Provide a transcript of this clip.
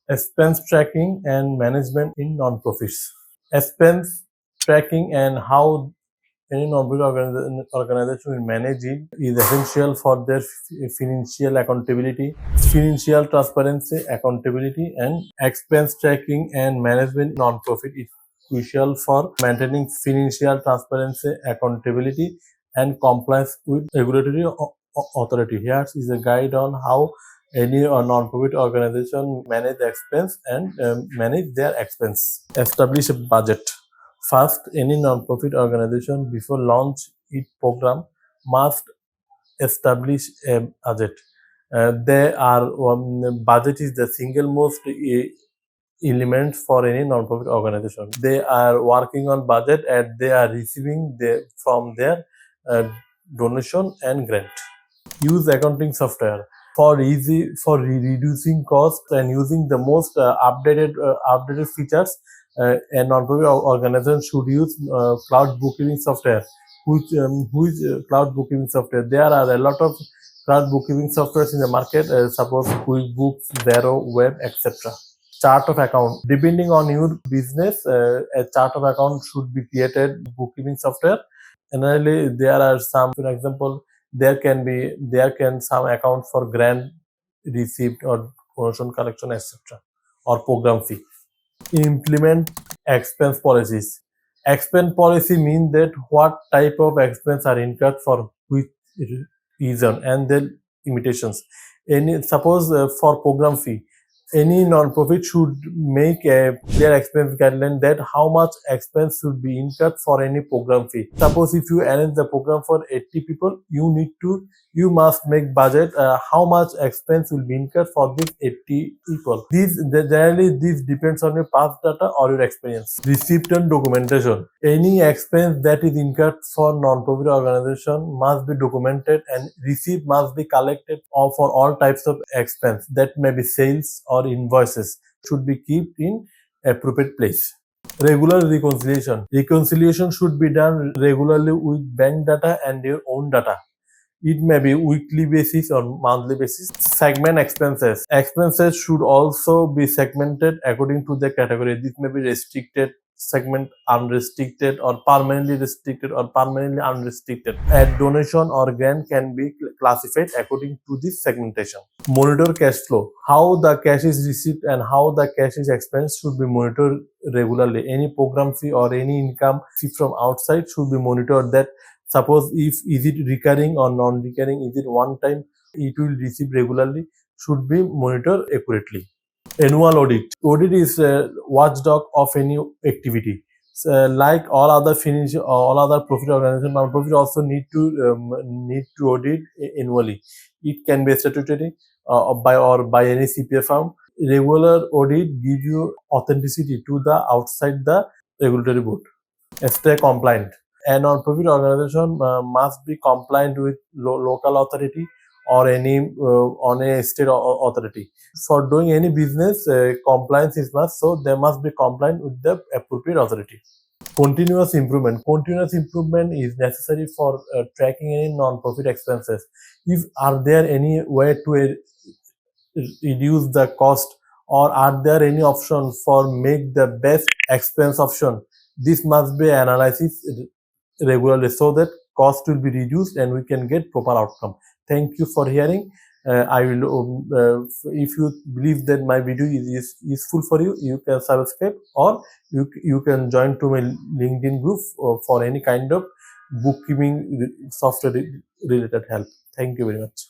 Expense tracking and management in non-profits. Expense tracking and how any non-profit organization will manage it is essential for their financial accountability, financial transparency, accountability, and expense tracking and management non-profit is crucial for maintaining financial transparency, accountability, and compliance with regulatory authority. Here is a guide on how any non-profit organization manage expense and manage their expense. Establish a budget. First, any non-profit organization before launch its program must establish a budget. Budget is the single most element for any non-profit organization. They are working on budget and they are receiving from their donation and grant. Use accounting software for reducing costs and using the most updated features. A non-profit organization should use cloud bookkeeping software. Which cloud bookkeeping software? There are a lot of cloud bookkeeping softwares in the market. Suppose QuickBooks, Xero, Web, etc. Chart of account. Depending on your business, a chart of account should be created. Bookkeeping software. Generally, there are some. For example, there can some account for grant receipt or donation collection, etc. or program fee. Implement expense policies. Expense policy means that what type of expense are incurred for which reason and their limitations. Suppose for program fee, any non-profit should make a clear expense guideline that how much expense should be incurred for any program fee. Suppose if you arrange the program for 80 people, you must make budget how much expense will be incurred for these 80 people. Generally this depends on your past data or your experience. Receipt and documentation. Any expense that is incurred for non-profit organization must be documented and receipt must be collected for all types of expense that may be sales or invoices should be kept in appropriate place. Regular reconciliation. Reconciliation should be done regularly with bank data and your own data. It may be weekly basis or monthly basis. Segment expenses. Expenses should also be segmented according to the category. This may be restricted segment, unrestricted, or permanently restricted or permanently unrestricted. A donation or grant can be classified according to this segmentation. Monitor cash flow. How the cash is received and how the cash is expensed should be monitored regularly. Any program fee or any income from outside should be monitored. That suppose is it recurring or non-recurring, is it one time, it will receive regularly, should be monitored accurately. Annual audit. Audit is a watchdog of any activity. So, like all other profit organizations, non-profit also need to audit annually. It can be statutory by any CPA firm. Regular audit give you authenticity to the outside the regulatory board. Stay compliant. A non-profit organization must be compliant with local authority or any on a state authority. For doing any business, compliance is must, so they must be compliant with the appropriate authority. Continuous improvement. Continuous improvement is necessary for tracking any non-profit expenses. If are there any way to reduce the cost, or are there any options for make the best expense option, this must be analyzed regularly so that cost will be reduced and we can get proper outcome. Thank you for hearing. I will if you believe that my video is useful for you, you can subscribe or you can join to my LinkedIn group for any kind of bookkeeping software related help. Thank you very much.